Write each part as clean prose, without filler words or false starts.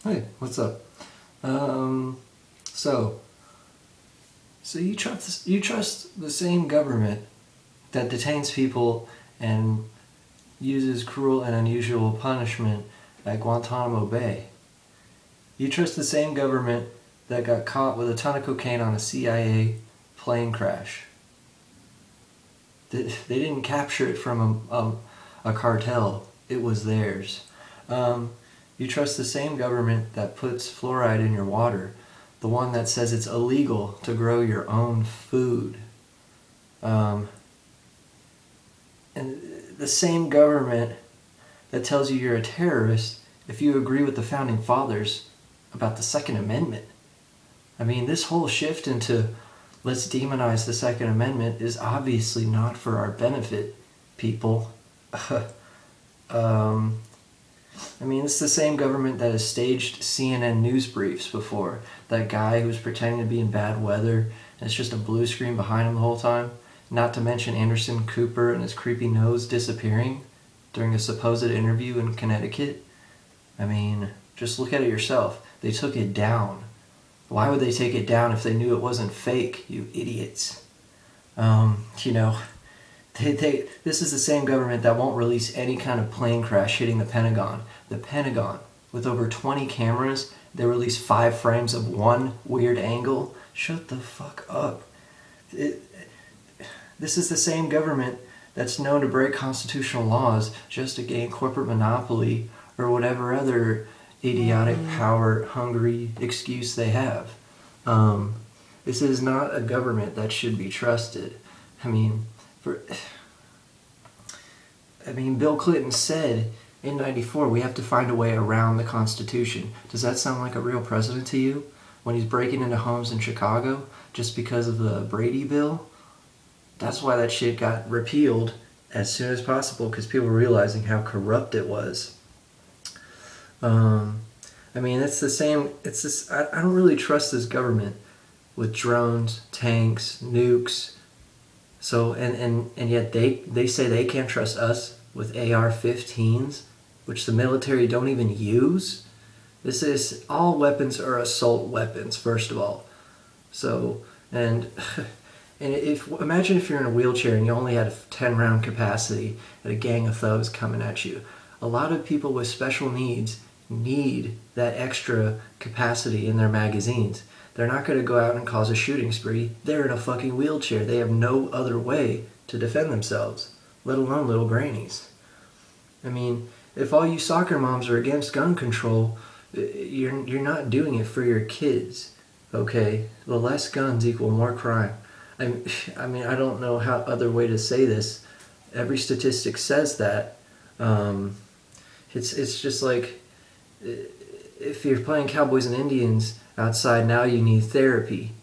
Hey, what's up? Um, so, so you trust the same government that detains people and uses cruel and unusual punishment at Guantanamo Bay. You trust the same government that got caught with a ton of cocaine on a CIA plane crash. They didn't capture it from a cartel. It was theirs. Um, you trust the same government that puts fluoride in your water, the one that says it's illegal to grow your own food. Um, and the same government that tells you you're a terrorist if you agree with the founding fathers about the Second Amendment. I mean, this whole shift into let's demonize the Second Amendment is obviously not for our benefit, people. um, I mean, it's the same government that has staged CNN news briefs before. That guy who's pretending to be in bad weather, and it's just a blue screen behind him the whole time. Not to mention Anderson Cooper and his creepy nose disappearing during a supposed interview in Connecticut. I mean, just look at it yourself. They took it down. Why would they take it down if they knew it wasn't fake, you idiots? You know, this is the same government that won't release any kind of plane crash hitting the Pentagon. The Pentagon, with over 20 cameras, they release 5 frames of one weird angle. Shut the fuck up. This is the same government that's known to break constitutional laws just to gain corporate monopoly or whatever other idiotic power-hungry excuse they have. This is not a government that should be trusted. I mean, Bill Clinton said in '94 we have to find a way around the Constitution. Does that sound like a real president to you? When he's breaking into homes in Chicago just because of the Brady bill? That's why that shit got repealed as soon as possible, because people were realizing how corrupt it was. I mean, it's the same. It's this. I don't really trust this government with drones, tanks, nukes. So and yet they say they can't trust us with AR-15s, which the military don't even use. This is all weapons are assault weapons, first of all. So and if imagine if you're in a wheelchair and you only had a 10-round capacity and a gang of thugs coming at you. A lot of people with special needs need that extra capacity in their magazines. They're not going to go out and cause a shooting spree. They're in a fucking wheelchair. They have no other way to defend themselves, let alone little grannies. I mean, if all you soccer moms are against gun control, you're not doing it for your kids, okay? The less guns equal more crime. I mean, I don't know how other way to say this. Every statistic says that. It's just like, if you're playing Cowboys and Indians outside, now you need therapy.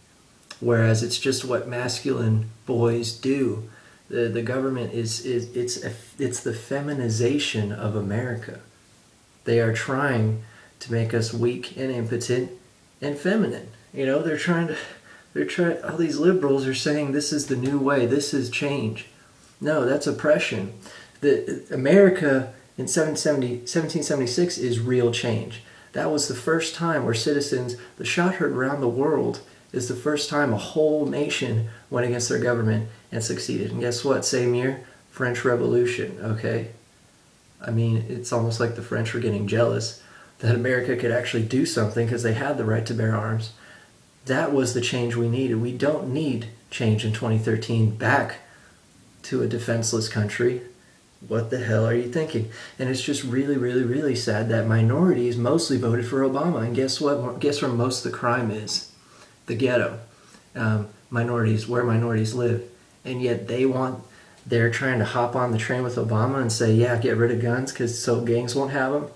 Whereas it's just what masculine boys do. The government it's the feminization of America. They are trying to make us weak and impotent and feminine. You know, they're trying all these liberals are saying this is the new way, this is change. No, that's oppression. America in 1776 is real change. That was the first time where citizens, the shot heard around the world, is the first time a whole nation went against their government and succeeded. And guess what? Same year, French Revolution, okay? I mean, it's almost like the French were getting jealous that America could actually do something because they had the right to bear arms. That was the change we needed. We don't need change in 2013 back to a defenseless country. What the hell are you thinking? And it's just really, really, really sad that minorities mostly voted for Obama. And guess what? Guess where most of the crime is? The ghetto. Minorities, where minorities live. And yet they're trying to hop on the train with Obama and say, yeah, get rid of guns so gangs won't have them.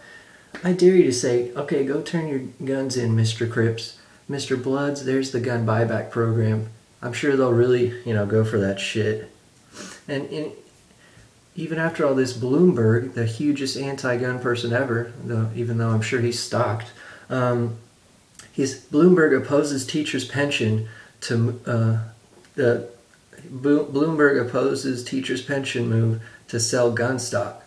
I dare you to say, okay, go turn your guns in, Mr. Crips. Mr. Bloods, there's the gun buyback program. I'm sure they'll really, go for that shit. And even after all this, Bloomberg, the hugest anti-gun person ever, even though I'm sure he's stalked, Bloomberg opposes teachers' pension Bloomberg opposes teachers' pension move to sell gun stock.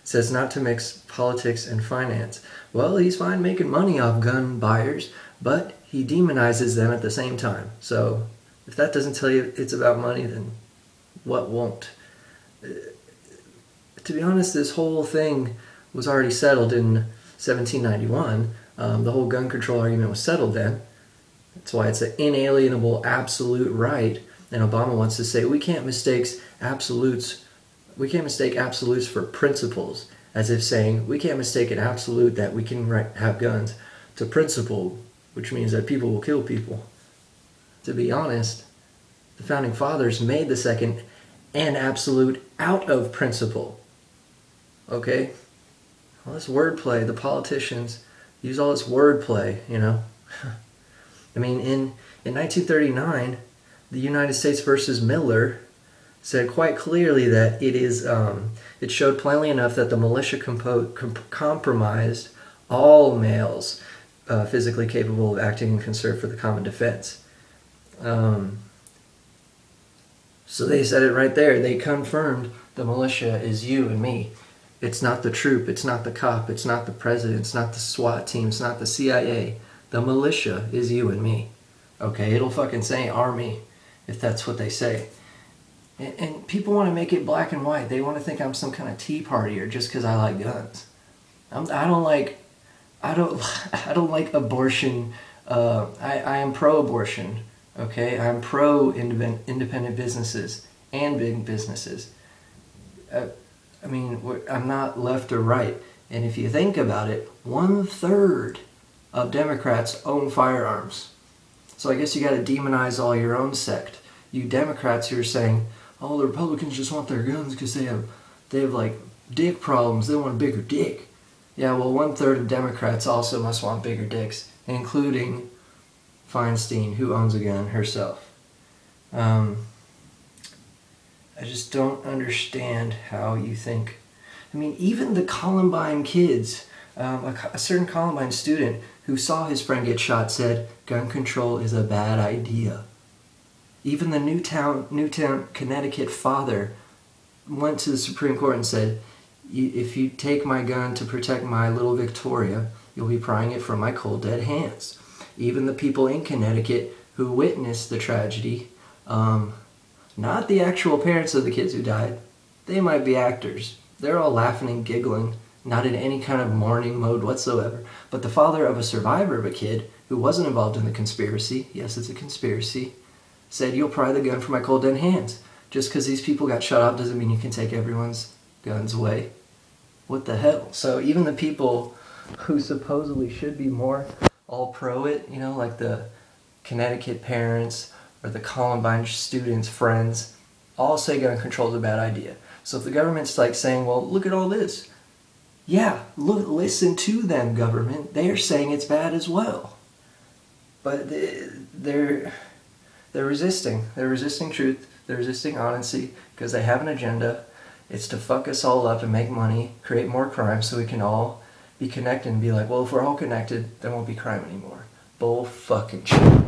says not to mix politics and finance. Well, he's fine making money off gun buyers, but he demonizes them at the same time. So if that doesn't tell you it's about money, then what won't? To be honest, this whole thing was already settled in 1791. The whole gun control argument was settled then. That's why it's an inalienable absolute right. And Obama wants to say we can't mistake absolutes for principles, as if saying we can't mistake an absolute that we can have guns to principle, which means that people will kill people. To be honest, the founding fathers made the second and absolute out of principle. Okay? All this wordplay, the politicians use all this wordplay, you know. I mean, in 1939, the United States versus Miller said quite clearly that it showed plainly enough that the militia compromised all males physically capable of acting in concert for the common defense. So they said it right there. They confirmed the militia is you and me. It's not the troop, it's not the cop, it's not the president, it's not the SWAT team, it's not the CIA. The militia is you and me. Okay, it'll fucking say army if that's what they say. And people want to make it black and white. They want to think I'm some kind of tea partier just because I like guns. I don't like abortion. I am pro-abortion. Okay, I'm pro-independent businesses and big businesses. I mean, I'm not left or right. And if you think about it, 1/3 of Democrats own firearms. So I guess you got to demonize all your own sect. You Democrats who are saying, oh, the Republicans just want their guns because they have like dick problems. They want a bigger dick. Yeah, well, 1/3 of Democrats also must want bigger dicks, including Feinstein, who owns a gun herself. I just don't understand how you think. I mean, even the Columbine kids, a certain Columbine student who saw his friend get shot said, gun control is a bad idea. Even the Newtown, Connecticut father went to the Supreme Court and said, if you take my gun to protect my little Victoria, you'll be prying it from my cold dead hands. Even the people in Connecticut who witnessed the tragedy, not the actual parents of the kids who died, they might be actors. They're all laughing and giggling, not in any kind of mourning mode whatsoever. But the father of a survivor of a kid who wasn't involved in the conspiracy, yes, it's a conspiracy, said, you'll pry the gun from my cold dead hands. Just because these people got shot up doesn't mean you can take everyone's guns away. What the hell? So even the people who supposedly should be more all pro it, you know, like the Connecticut parents or the Columbine students' friends, all say gun control is a bad idea. So if the government's like saying, well, look at all this. Yeah, listen to them, government. They're saying it's bad as well. But they're resisting. They're resisting truth. They're resisting honesty because they have an agenda. It's to fuck us all up and make money, create more crime so we can all be connected and be like, well, if we're all connected, there won't be crime anymore. Bull fucking shit.